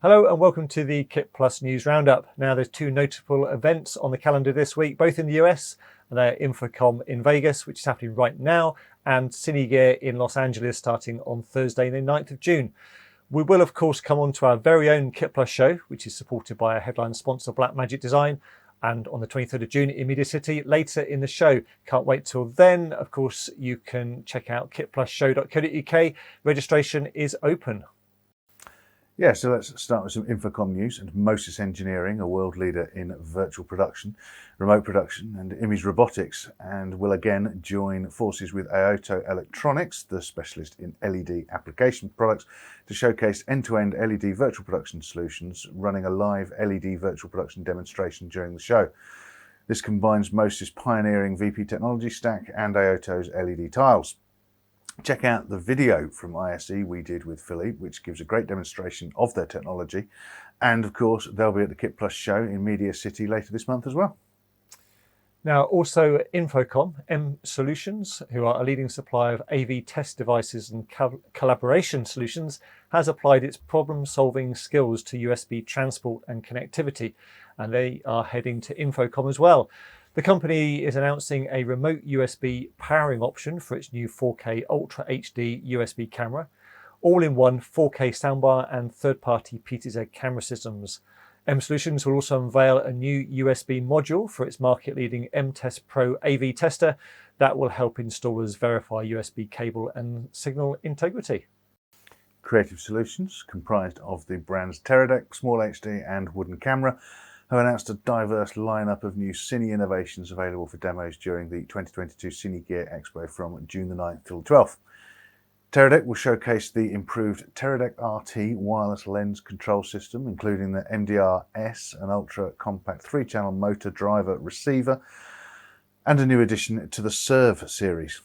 Hello and welcome to the KitPlus News Roundup. Now there's two notable events on the calendar this week, both in the US, and they're InfoComm in Vegas, which is happening right now, and Cine Gear in Los Angeles starting on Thursday the 9th of June. We will of course come on to our very own KitPlus show, which is supported by our headline sponsor Blackmagic Design, and on the 23rd of June in Media City later in the show. Can't wait till then. Of course, you can check out kitplusshow.co.uk. Registration is open. Yeah, so let's start with some InfoComm news. And Mo-Sys Engineering, a world leader in virtual production, remote production and image robotics, and will again join forces with AOTO Electronics, the specialist in LED application products, to showcase end-to-end LED virtual production solutions, running a live LED virtual production demonstration during the show. This combines Mo-Sys' pioneering VP technology stack and AOTO's LED tiles. Check out the video from ISE we did with Philippe, which gives a great demonstration of their technology. And of course, they'll be at the KitPlus show in Media City later this month as well. Now, also InfoComm, MSolutions, who are a leading supplier of AV test devices and collaboration solutions, has applied its problem-solving skills to USB transport and connectivity, and they are heading to InfoComm as well. The company is announcing a remote USB powering option for its new 4K Ultra HD USB camera, all-in-one 4K soundbar and third-party Ptz camera systems. MSolutions will also unveil a new USB module for its market-leading M-Test Pro AV tester that will help installers verify USB cable and signal integrity. Creative Solutions, comprised of the brands Teradek, SmallHD and OOONA Camera, have announced a diverse lineup of new Cine innovations available for demos during the 2022 Cine Gear Expo from June the 9th till 12th. Teradek will showcase the improved Teradek RT wireless lens control system, including the MDR-S, an ultra-compact 3-channel motor driver receiver, and a new addition to the Serve series.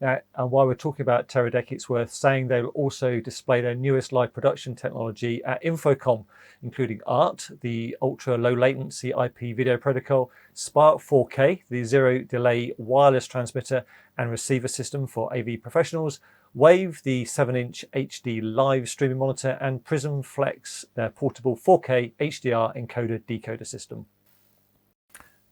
Now, and while we're talking about Teradek, it's worth saying they'll also display their newest live production technology at InfoComm, including ART, the ultra low latency IP video protocol, Spark 4K, the zero delay wireless transmitter and receiver system for AV professionals, Wave, the 7-inch HD live streaming monitor, and Prism Flex, their portable 4K HDR encoder decoder system.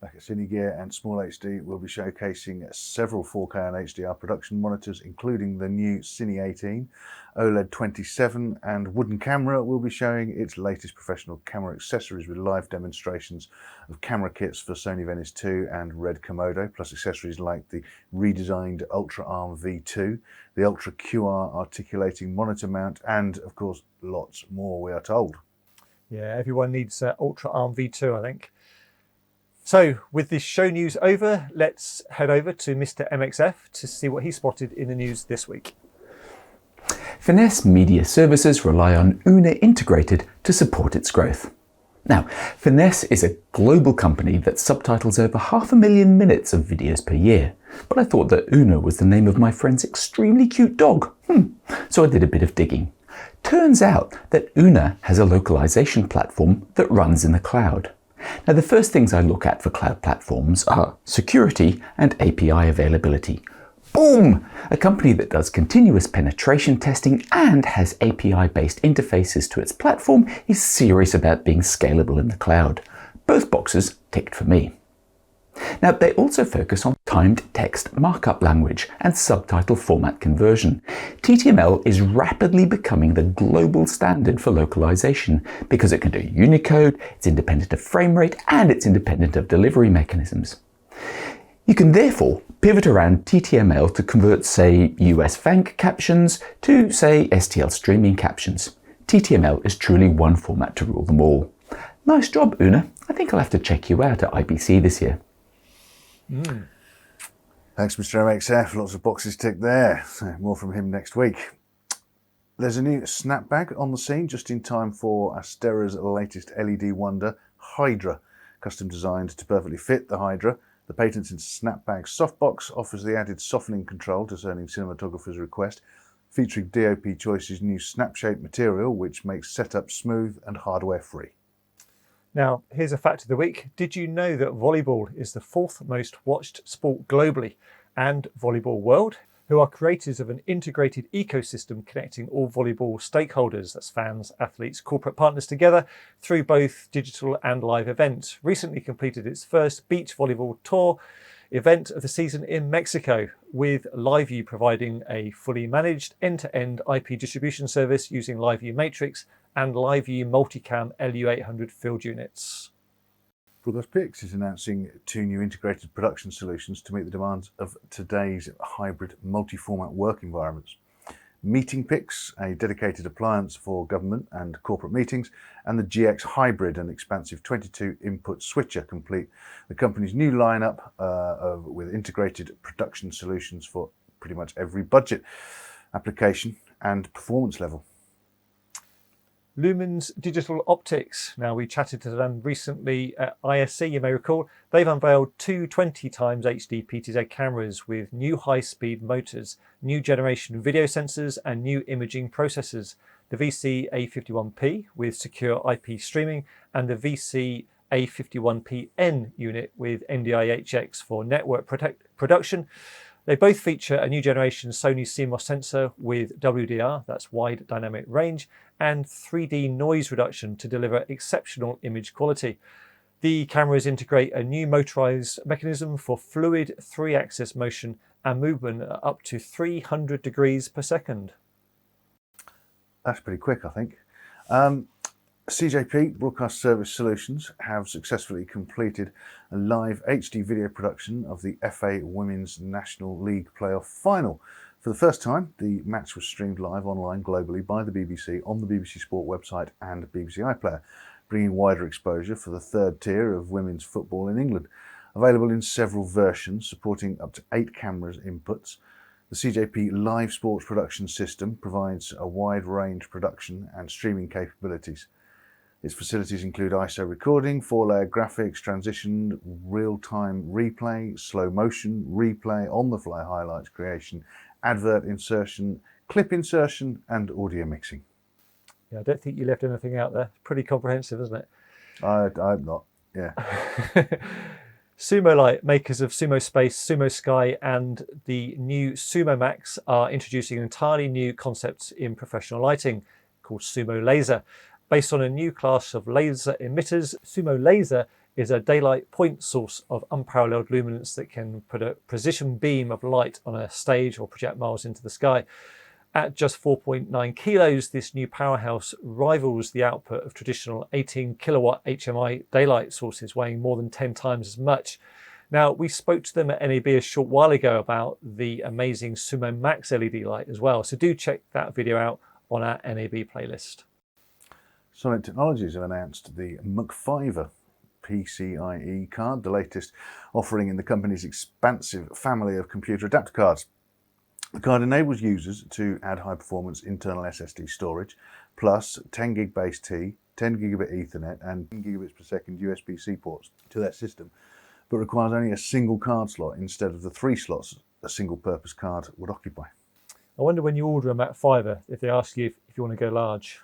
Back at Cine Gear and SmallHD will be showcasing several 4K and HDR production monitors, including the new Cine 18, OLED 27, and OOONA Camera will be showing its latest professional camera accessories with live demonstrations of camera kits for Sony Venice 2 and Red Komodo, plus accessories like the redesigned Ultra Arm V2, the Ultra QR articulating monitor mount, and of course lots more, we are told. Yeah, everyone needs Ultra Arm V2, I think. So, with this show news over, let's head over to Mr MXF to see what he spotted in the news this week. Finesse Media Services rely on OOONA integrated to support its growth. Now, Finesse is a global company that subtitles over 500,000 minutes of videos per year, but I thought that OOONA was the name of my friend's extremely cute dog. So I did a bit of digging. Turns out that OOONA has a localization platform that runs in the cloud. Now, the first things I look at for cloud platforms are security and API availability. Boom! A company that does continuous penetration testing and has API-based interfaces to its platform is serious about being scalable in the cloud. Both boxes ticked for me. Now, they also focus on timed text markup language and subtitle format conversion. TTML is rapidly becoming the global standard for localization because it can do Unicode, it's independent of frame rate, and it's independent of delivery mechanisms. You can therefore pivot around TTML to convert, say, US FANC captions to, say, STL streaming captions. TTML is truly one format to rule them all. Nice job, OOONA. I think I'll have to check you out at IBC this year. Thanks, Mr MXF. Lots of boxes ticked there. More from him next week. There's a new Snapbag on the scene just in time for Astera's latest LED wonder, Hydra. Custom designed to perfectly fit the Hydra, the patents in Snapbag softbox offers the added softening control discerning cinematographers' request, featuring DOP Choice's new snap-shape material, which makes setup smooth and hardware-free. Now, here's a fact of the week. Did you know that volleyball is the 4th most watched sport globally? And Volleyball World who are creators of an integrated ecosystem connecting all volleyball stakeholders, that's fans, athletes, corporate partners together through both digital and live events. Recently completed its first beach volleyball tour event of the season in Mexico, with LiveU providing a fully managed end-to-end IP distribution service using LiveU Matrix and LiveU Multicam LU800 field units. Broadcast Ptz is announcing 2 new integrated production solutions to meet the demands of today's hybrid multi-format work environments. Meeting Ptz, a dedicated appliance for government and corporate meetings, and the GX Hybrid, an expansive 22-input switcher, complete the company's new lineup with integrated production solutions for pretty much every budget, application and performance level. Lumen's Digital Optics. Now, we chatted to them recently at ISC, you may recall. They've unveiled 2 20x HD Ptz cameras with new high-speed motors, new generation video sensors and new imaging processors. The VC-A51P with secure IP streaming and the VC-A51PN unit with NDI-HX for network production. They both feature a new generation Sony CMOS sensor with WDR, that's wide dynamic range, and 3D noise reduction to deliver exceptional image quality. The cameras integrate a new motorized mechanism for fluid 3-axis motion and movement at up to 300 degrees per second. That's pretty quick, I think. CJP Broadcast Service Solutions have successfully completed a live HD video production of the FA Women's National League playoff final. For the first time, the match was streamed live online globally by the BBC on the BBC Sport website and BBC iPlayer, bringing wider exposure for the 3rd tier of women's football in England. Available in several versions, supporting up to 8 cameras inputs, the CJP Live Sports Production System provides a wide range production and streaming capabilities. Its facilities include ISO recording, 4-layer graphics, transition, real-time replay, slow motion, replay, on-the-fly highlights creation, advert insertion, clip insertion, and audio mixing. Yeah, I don't think you left anything out there. It's pretty comprehensive, isn't it? I'm not, yeah. Sumo Light, makers of Sumo Space, Sumo Sky, and the new Sumo Max, are introducing an entirely new concept in professional lighting called Sumo Laser. Based on a new class of laser emitters, Sumo Laser is a daylight point source of unparalleled luminance that can put a precision beam of light on a stage or project miles into the sky. At just 4.9 kilos, this new powerhouse rivals the output of traditional 18 kilowatt HMI daylight sources weighing more than 10 times as much. Now, we spoke to them at NAB a short while ago about the amazing Sumo Max LED light as well, so do check that video out on our NAB playlist. Solid Technologies have announced the Mcfiver PCIe card, the latest offering in the company's expansive family of computer adapter cards. The card enables users to add high-performance internal SSD storage, plus 10 gig base T, 10 gigabit Ethernet, and 10 gigabits per second USB-C ports to their system, but requires only a single card slot instead of the 3 slots a single-purpose card would occupy. I wonder when you order a Mcfiver if they ask you if you want to go large.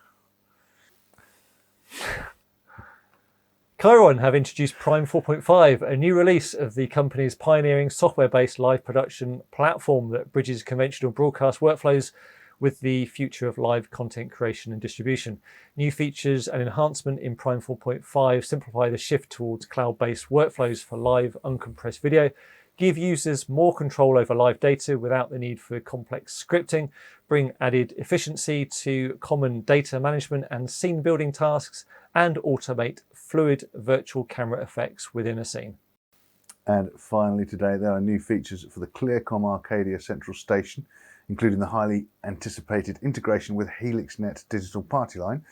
Clearcom have introduced Prime 4.5, a new release of the company's pioneering software-based live production platform that bridges conventional broadcast workflows with the future of live content creation and distribution. New features and enhancement in Prime 4.5 simplify the shift towards cloud-based workflows for live uncompressed video, give users more control over live data without the need for complex scripting, bring added efficiency to common data management and scene building tasks, and automate fluid virtual camera effects within a scene. And finally today, there are new features for the Clearcom Arcadia Central Station, including the highly anticipated integration with HelixNet digital party line.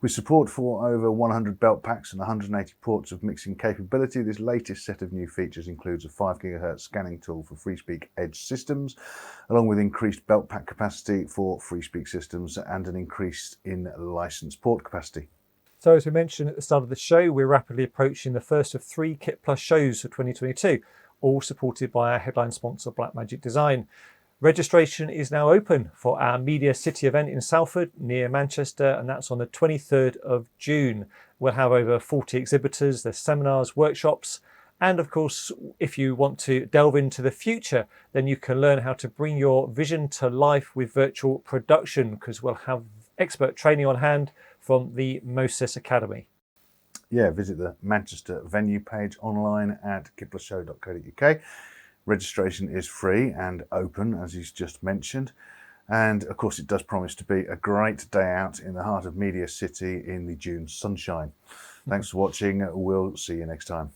With support for over 100 belt packs and 180 ports of mixing capability, this latest set of new features includes a 5 GHz scanning tool for FreeSpeak Edge systems, along with increased belt pack capacity for FreeSpeak systems and an increase in licensed port capacity. So as we mentioned at the start of the show, we're rapidly approaching the first of 3 KitPlus shows for 2022, all supported by our headline sponsor Blackmagic Design. Registration is now open for our Media City event in Salford near Manchester, and that's on the 23rd of June. We'll have over 40 exhibitors, there's seminars, workshops, And of course, if you want to delve into the future, then you can learn how to bring your vision to life with virtual production, because we'll have expert training on hand from the Mo-Sys Academy. Yeah, visit the Manchester venue page online at kitplusshow.co.uk. Registration is free and open, as he's just mentioned. And of course, it does promise to be a great day out in the heart of Media City in the June sunshine. Thanks for watching. We'll see you next time.